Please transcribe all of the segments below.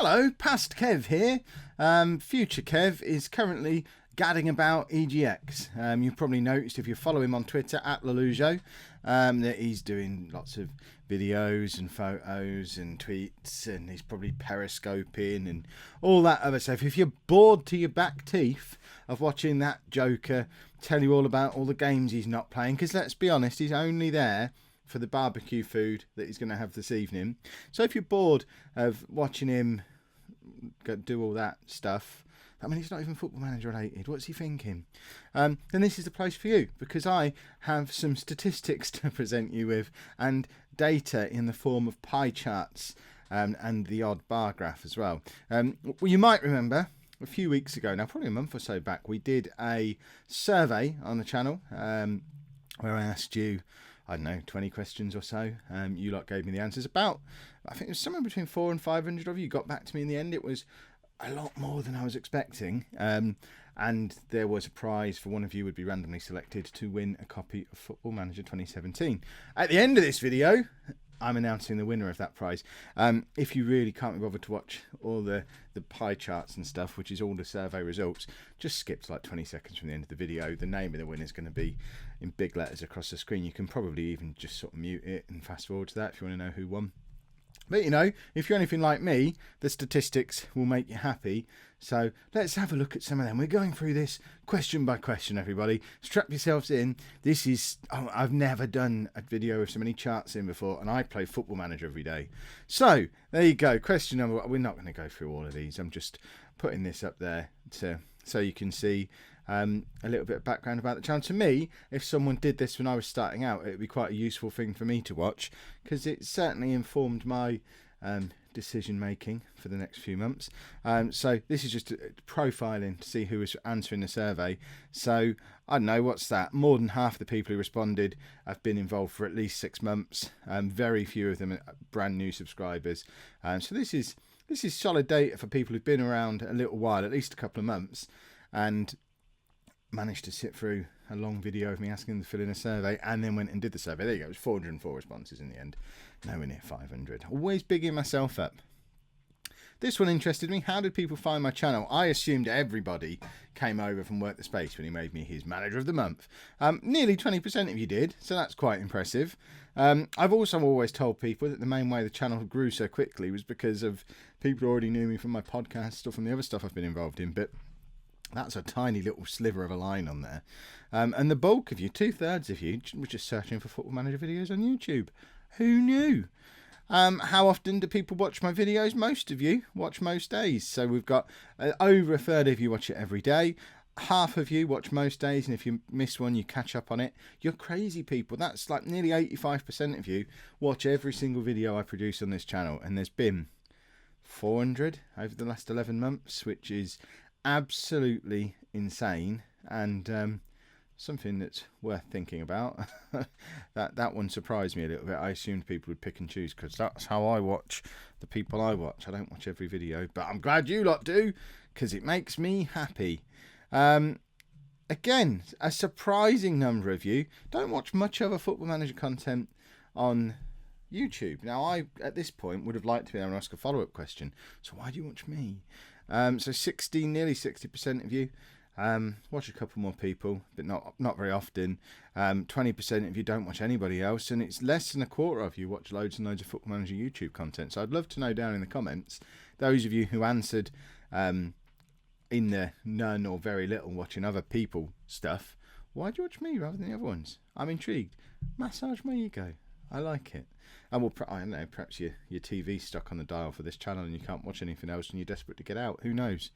Hello, past Kev here. Future Kev is currently gadding about EGX. You've probably noticed if you follow him on Twitter at Lollujo that he's doing lots of videos and photos and tweets, and he's probably periscoping and all that other stuff. If you're bored to your back teeth of watching that joker tell you all about all the games he's not playing, because let's be honest, he's only there for the barbecue food that he's going to have this evening. So if you're bored of watching him do all that stuff, I mean, he's not even Football Manager related. What's he thinking? Then this is the place for you, because I have some statistics to present you with and data in the form of pie charts and the odd bar graph as well. Well, you might remember a few weeks ago, now probably a month or so back, we did a survey on the channel where I asked you, I don't know, 20 questions or so. You lot gave me the answers. About, I think it was somewhere between 400 and 500 of you got back to me in the end. It was a lot more than I was expecting. And there was a prize for one of you would be randomly selected to win a copy of Football Manager 2017. At the end of this video, I'm announcing the winner of that prize. If you really can't be bothered to watch all the pie charts and stuff, which is all the survey results, just skip to like 20 seconds from the end of the video. The name of the winner is going to be in big letters across the screen. You can probably even just sort of mute it and fast forward to that if you want to know who won. But you know, if you're anything like me, the statistics will make you happy. So let's have a look at some of them. We're going through this question by question, everybody. Strap yourselves in. This is, I've never done a video with so many charts in before, and I play Football Manager every day. So there you go. Question number one. We're not going to go through all of these. I'm just putting this up there so you can see a little bit of background about the channel. To me, if someone did this when I was starting out, it would be quite a useful thing for me to watch, because it certainly informed my decision making for the next few months. So this is just profiling to see who was answering the survey. So I don't know, what's that? More than half the people who responded have been involved for at least 6 months. Very few of them are brand new subscribers. So this is solid data for people who've been around a little while, at least a couple of months, and managed to sit through a long video of me asking them to fill in a survey and then went and did the survey. There you go. It was 404 responses in the end. Nowhere near 500. Always bigging myself up. This one interested me. How did people find my channel? I assumed everybody came over from Work the Space when he made me his Manager of the Month. Nearly 20% of you did, so that's quite impressive. I've also always told people that the main way the channel grew so quickly was because of people who already knew me from my podcast or from the other stuff I've been involved in, but that's a tiny little sliver of a line on there. And the bulk of you, 2/3 of you, were just searching for Football Manager videos on YouTube. Who knew? How often do people watch my videos? Most of you watch most days. So we've got over 1/3 of you watch it every day. Half of you watch most days, and if you miss one, you catch up on it. You're crazy people. That's like nearly 85% of you watch every single video I produce on this channel. And there's been 400 over the last 11 months, which is absolutely insane, and something that's worth thinking about. that one surprised me a little bit. I assumed people would pick and choose, because that's how I watch the people I watch. I don't watch every video, but I'm glad you lot do, because it makes me happy. Again, a surprising number of you don't watch much other Football Manager content on YouTube. Now, I, at this point, would have liked to be able to ask a follow-up question. So why do you watch me? So nearly 60% of you watch a couple more people, but not very often. 20% of you don't watch anybody else, and it's less than a quarter of you watch loads and loads of Football Manager YouTube content. So I'd love to know down in the comments, those of you who answered in the none or very little watching other people stuff, why do you watch me rather than the other ones? I'm intrigued. Massage my ego. I like it. And well, I don't know, perhaps your TV's stuck on the dial for this channel and you can't watch anything else and you're desperate to get out. Who knows?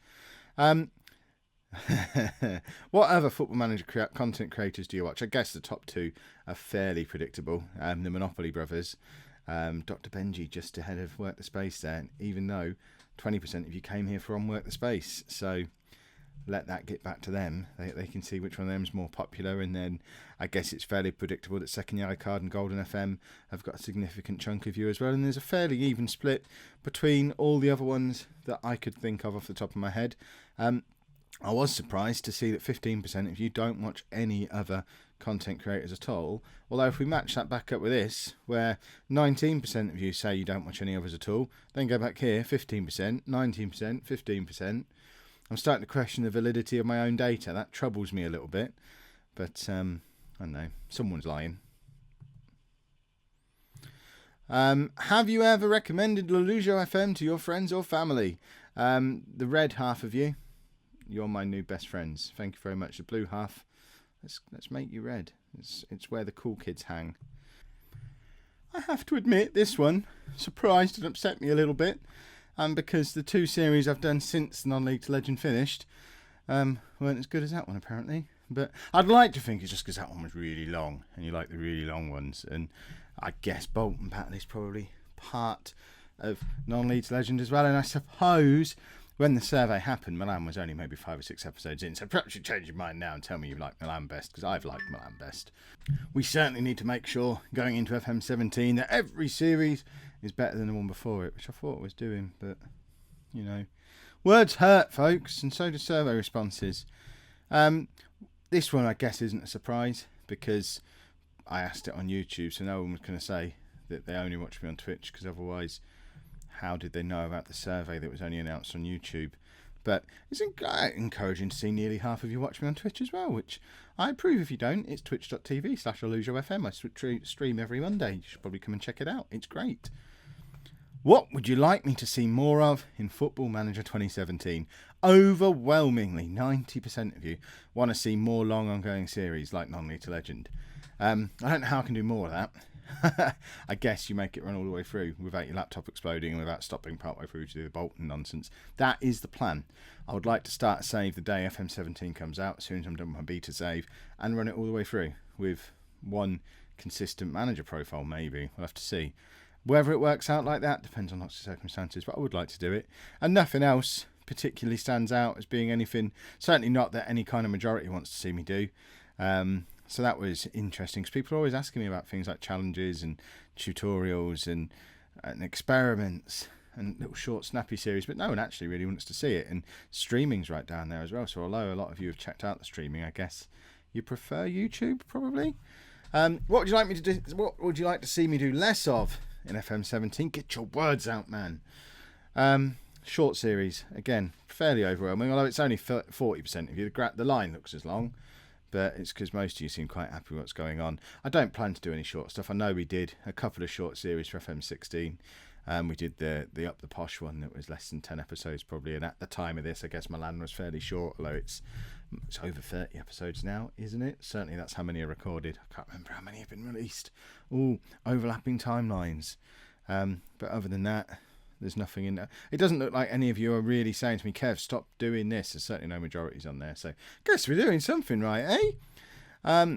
What other Football Manager content creators do you watch? I guess the top two are fairly predictable. The Monopoly Brothers, Dr. Benji just ahead of Work the Space there, even though 20% of you came here from Work the Space. So let that get back to them. They can see which one of them is more popular, and then I guess it's fairly predictable that Second Yellow Card and Golden FM have got a significant chunk of you as well, and there's a fairly even split between all the other ones that I could think of off the top of my head. I was surprised to see that 15% of you don't watch any other content creators at all. Although if we match that back up with this, where 19% of you say you don't watch any others at all, then go back here, 15%, 19%, 15%. I'm starting to question the validity of my own data. That troubles me a little bit. But, I don't know, someone's lying. Have you ever recommended Lollujo FM to your friends or family? The red half of you, you're my new best friends. Thank you very much. The blue half, let's make you red. It's where the cool kids hang. I have to admit, this one surprised and upset me a little bit, because the 2 series I've done since Non-League to Legend finished weren't as good as that one, apparently. But I'd like to think it's just because that one was really long, and you like the really long ones. And I guess Bolton Battle is probably part of Non-League to Legend as well. And I suppose when the survey happened, Milan was only maybe 5 or 6 episodes in. So perhaps you change your mind now and tell me you like Milan best, because I've liked Milan best. We certainly need to make sure, going into FM17, that every series is better than the one before it, which I thought I was doing. But, you know, words hurt, folks, and so do survey responses. This one, I guess, isn't a surprise, because I asked it on YouTube, so no one was going to say that they only watch me on Twitch, because otherwise, how did they know about the survey that was only announced on YouTube? But it's encouraging to see nearly half of you watch me on Twitch as well, which I approve. If you don't, it's twitch.tv/LollujoFM. I stream every Monday. You should probably come and check it out. It's great. What would you like me to see more of in Football Manager 2017? Overwhelmingly, 90% of you want to see more long ongoing series like Non-League to Legend. I don't know how I can do more of that. I guess you make it run all the way through without your laptop exploding and without stopping partway through to do the Bolton nonsense. That is the plan. I would like to start a save the day FM17 comes out, as soon as I'm done with my beta save, and run it all the way through with one consistent manager profile, maybe. We'll have to see. Whether it works out like that depends on lots of circumstances, but I would like to do it. And nothing else particularly stands out as being anything, certainly not that any kind of majority wants to see me do. So that was interesting, because people are always asking me about things like challenges and tutorials and experiments and little short snappy series, but no one actually really wants to see it. And streaming's right down there as well, so although a lot of you have checked out the streaming, I guess you prefer YouTube probably. What would you like me to do? What would you like to see me do less of in FM17? Get your words out, man. Short series, again, fairly overwhelming, although it's only 40% of you. The line looks as long, but it's because most of you seem quite happy with what's going on. I don't plan to do any short stuff. I know we did a couple of short series for FM16. We did the Up the Posh one that was less than 10 episodes probably, and at the time of this, I guess Milan was fairly short, although it's over 30 episodes now, isn't it? Certainly that's how many are recorded. I can't remember how many have been released. All overlapping timelines. But other than that, there's nothing in there. It doesn't look like any of you are really saying to me, Kev, stop doing this. There's certainly no majorities on there. So guess we're doing something right, eh?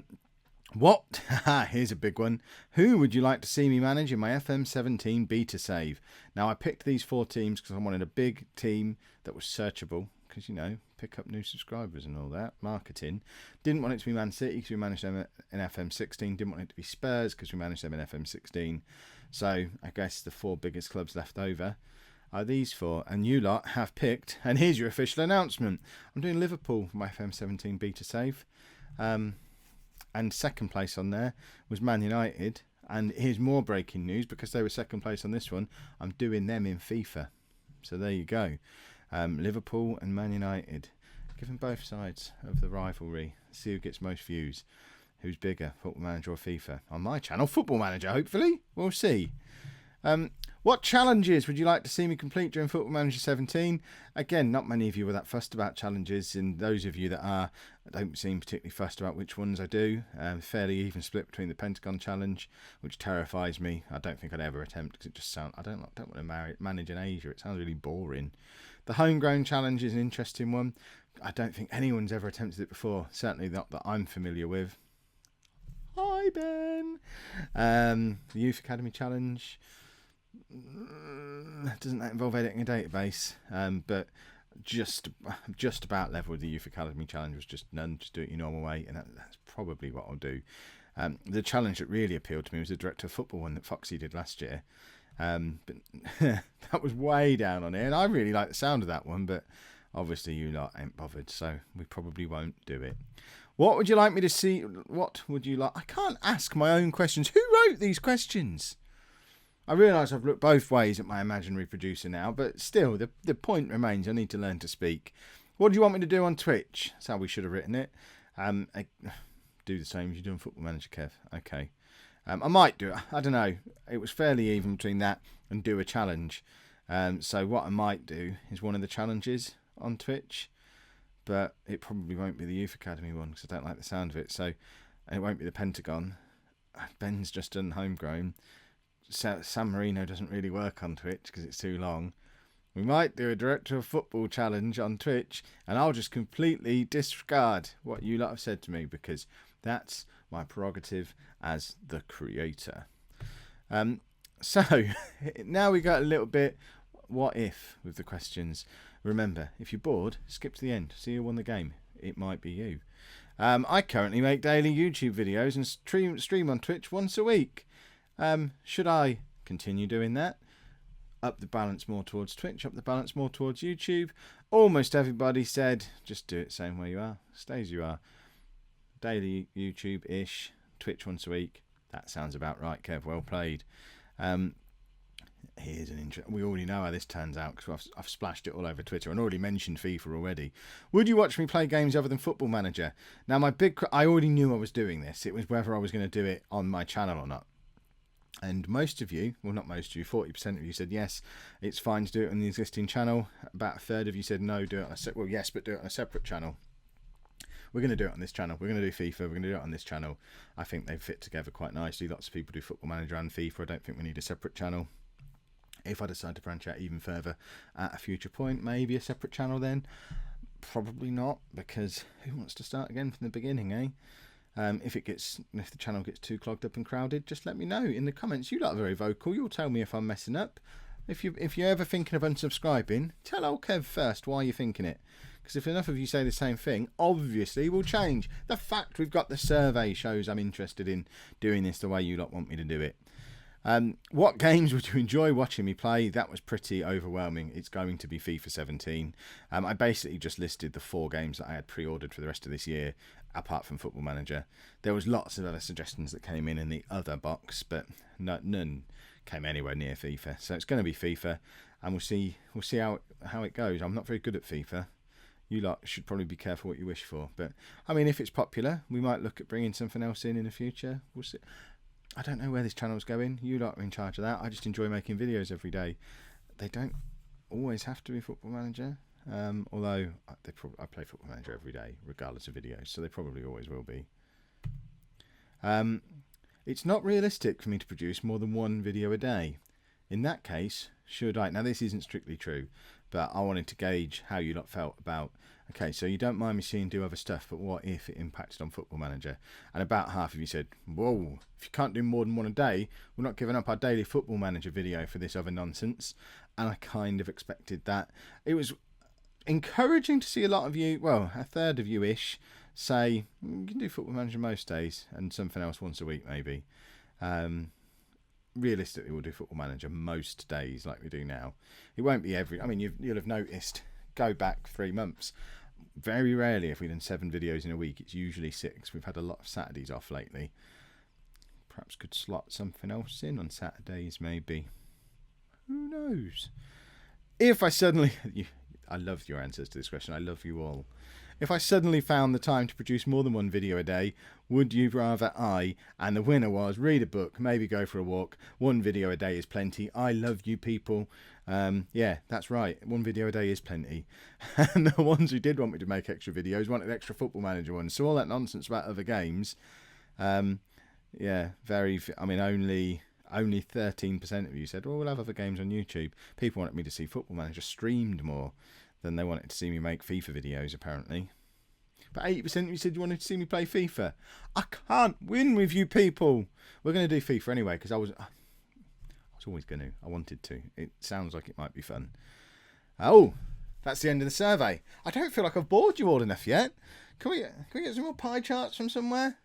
What? Here's a big one. Who would you like to see me manage in my FM17 beta save? Now, I picked these 4 teams because I wanted a big team that was searchable. Because, you know, pick up new subscribers and all that. Marketing. Didn't want it to be Man City because we managed them in FM16. Didn't want it to be Spurs because we managed them in FM16. So, I guess the 4 biggest clubs left over are these 4. And you lot have picked, and here's your official announcement. I'm doing Liverpool for my FM17 beta save. And second place on there was Man United. And here's more breaking news, because they were second place on this one. I'm doing them in FIFA. So there you go. Liverpool and Man United. Give them both sides of the rivalry. See who gets most views. Who's bigger, Football Manager or FIFA? On my channel, Football Manager, hopefully. We'll see. What challenges would you like to see me complete during Football Manager 17? Again, not many of you were that fussed about challenges, and those of you that are, don't seem particularly fussed about which ones I do. Fairly even split between the Pentagon Challenge, which terrifies me. I don't think I'd ever attempt, because it just sounds, I don't want to manage in Asia. It sounds really boring. The Homegrown Challenge is an interesting one. I don't think anyone's ever attempted it before. Certainly not that I'm familiar with. Hi, Ben. The Youth Academy Challenge. Doesn't that involve editing a database? But just about level with the Youth Academy Challenge was just none. Just do it your normal way, and that's probably what I'll do. The challenge that really appealed to me was the Director of Football one that Foxy did last year. But that was way down on here, and I really like the sound of that one, but obviously you lot ain't bothered, so we probably won't do it. What would you like me to see? What would you like? I can't ask my own questions. Who wrote these questions? I realise I've looked both ways at my imaginary producer now, but still, the point remains I need to learn to speak. What do you want me to do on Twitch? That's how we should have written it. Do the same as you do on Football Manager, Kev. Okay. I might do it. I don't know. It was fairly even between that and do a challenge. So what I might do is one of the challenges on Twitch, but it probably won't be the Youth Academy one because I don't like the sound of it. So it won't be the Pentagon. Ben's just done Homegrown. San Marino doesn't really work on Twitch because it's too long. We might do a Director of Football challenge on Twitch, and I'll just completely disregard what you lot have said to me because that's my prerogative as the creator. So now we got a little bit what if with the questions. Remember, if you're bored, skip to the end. See who won the game. It might be you. I currently make daily YouTube videos and stream on Twitch once a week. Should I continue doing that? Up the balance more towards Twitch, up the balance more towards YouTube. Almost everybody said, just do it same way you are. Stay as you are. Daily YouTube-ish, Twitch once a week. That sounds about right, Kev. Well played. Here's an intro. We already know how this turns out because I've splashed it all over Twitter and already mentioned FIFA already. Would you watch me play games other than Football Manager? Now, I already knew I was doing this. It was whether I was going to do it on my channel or not. And most of you, well, not most of you, 40% of you said yes, it's fine to do it on the existing channel. About a third of you said no, do it on yes, but do it on a separate channel. We're going to do it on this channel. We're going to do FIFA. We're going to do it on this channel. I think they fit together quite nicely. Lots of people do Football Manager and FIFA. I don't think we need a separate channel. If I decide to branch out even further at a future point, maybe a separate channel then. Probably not, because who wants to start again from the beginning, eh? If the channel gets too clogged up and crowded, just let me know in the comments. You lot are very vocal. You'll tell me if I'm messing up. If you're ever thinking of unsubscribing, tell old Kev first why you're thinking it. Because if enough of you say the same thing, obviously we'll change. The fact we've got the survey shows I'm interested in doing this the way you lot want me to do it. What games would you enjoy watching me play? That was pretty overwhelming. It's going to be FIFA 17. I basically just listed the 4 games that I had pre-ordered for the rest of this year, apart from Football Manager. There was lots of other suggestions that came in the other box, but none came anywhere near FIFA. So it's going to be FIFA, and we'll see how it goes. I'm not very good at FIFA. You lot should probably be careful what you wish for. But I mean, if it's popular, we might look at bringing something else in the future. We'll see. I don't know where this channel's going. You lot are in charge of that. I just enjoy making videos every day. They don't always have to be Football Manager. Although I play Football Manager every day, regardless of videos, so they probably always will be. It's not realistic for me to produce more than 1 video a day. In that case, should I? Now, this isn't strictly true, but I wanted to gauge how you lot felt about, okay, so you don't mind me seeing do other stuff, but what if it impacted on Football Manager? And about half of you said, whoa, if you can't do more than 1 a day, we're not giving up our daily Football Manager video for this other nonsense. And I kind of expected that. It was encouraging to see a lot of you, well, a third of you-ish, say, you can do Football Manager most days and something else once a week maybe. Realistically, we'll do Football Manager most days like we do now. It won't be every... I mean, you'll have noticed, go back 3 months. Very rarely if we've done 7 videos in a week. It's usually 6. We've had a lot of Saturdays off lately. Perhaps could slot something else in on Saturdays, maybe. Who knows? If I suddenly... I love your answers to this question. I love you all. If I suddenly found the time to produce more than 1 video a day, would you rather and the winner was read a book, maybe go for a walk? 1 video a day is plenty. I love you people. Yeah, that's right. 1 video a day is plenty. And the ones who did want me to make extra videos wanted extra Football Manager ones. So all that nonsense about other games, yeah, only 13% of you said, well, we'll have other games on YouTube. People wanted me to see Football Manager streamed more than they wanted to see me make FIFA videos, apparently. But 80% of you said you wanted to see me play FIFA. I can't win with you people. We're going to do FIFA anyway, because I was always going to. I wanted to. It sounds like it might be fun. Oh, that's the end of the survey. I don't feel like I've bored you all enough yet. Can we get some more pie charts from somewhere?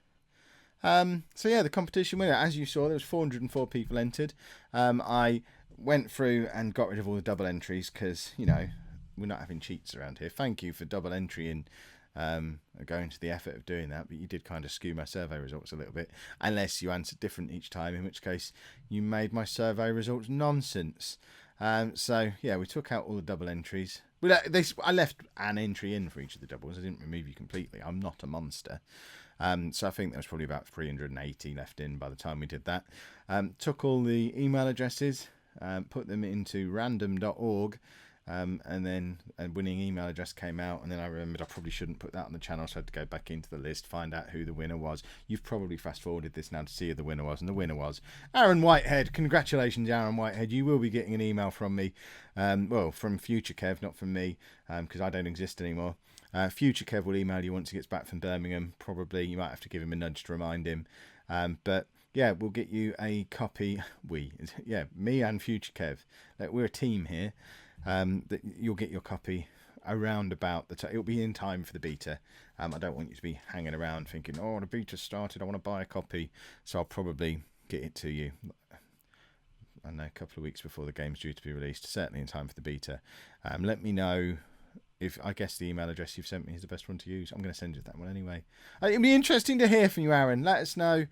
So yeah, the competition winner, as you saw, there was 404 people entered. I went through and got rid of all the double entries because, you know, we're not having cheats around here. Thank you for double entrying going to the effort of doing that, but you did kind of skew my survey results a little bit, unless you answered different each time, in which case you made my survey results nonsense. So yeah, we took out all the double entries. I left an entry in for each of the doubles. I didn't remove you completely. I'm not a monster. So I think there was probably about 380 left in by the time we did that. Took all the email addresses, put them into random.org, and then a winning email address came out, and then I remembered I probably shouldn't put that on the channel, so I had to go back into the list, find out who the winner was. You've probably fast forwarded this now to see who the winner was, and the winner was Aaron Whitehead. Congratulations, Aaron Whitehead. You will be getting an email from me, from Future Kev, not from me, because I don't exist anymore. Future Kev will email you once he gets back from Birmingham. Probably you might have to give him a nudge to remind him, but yeah, we'll get you a copy. Me and Future Kev, we're a team here. That you'll get your copy around about it'll be in time for the beta. I don't want you to be hanging around thinking, oh, the beta started, I want to buy a copy. So I'll probably get it to you, I don't know, a couple of weeks before the game's due to be released, certainly in time for the beta. Let me know if, I guess the email address you've sent me is the best one to use. I'm going to send you that one anyway. It'll be interesting to hear from you, Aaron. Let us know.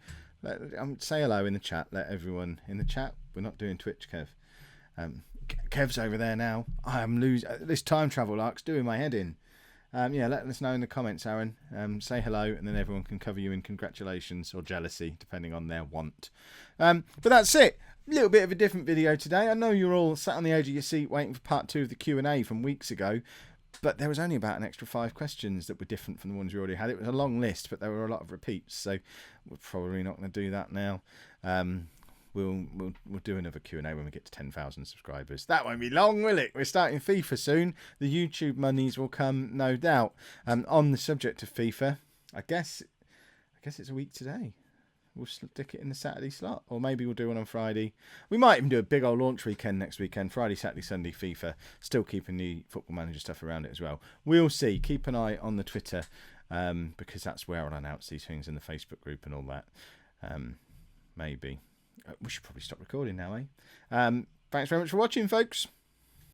Say hello in the chat. Let everyone in the chat. We're not doing Twitch, Kev. Kev's over there now. I am losing this time travel arc's doing my head in. Let us know in the comments, Aaron. Say hello, and then everyone can cover you in congratulations or jealousy, depending on their want. But that's it. A little bit of a different video today. I know you're all sat on the edge of your seat waiting for part 2 of the Q&A from weeks ago, but there was only about an extra 5 questions that were different from the ones we already had. It was a long list, but there were a lot of repeats, so we're probably not going to do that now. We'll do another Q&A when we get to 10,000 subscribers. That won't be long, will it? We're starting FIFA soon. The YouTube monies will come, no doubt. On the subject of FIFA, I guess it's a week today. We'll stick it in the Saturday slot, or maybe we'll do one on Friday. We might even do a big old launch weekend next weekend. Friday, Saturday, Sunday FIFA. Still keeping the Football Manager stuff around it as well. We'll see. Keep an eye on the Twitter, because that's where I'll announce these things, in the Facebook group and all that. Maybe. We should probably stop recording now, eh? Thanks very much for watching, folks.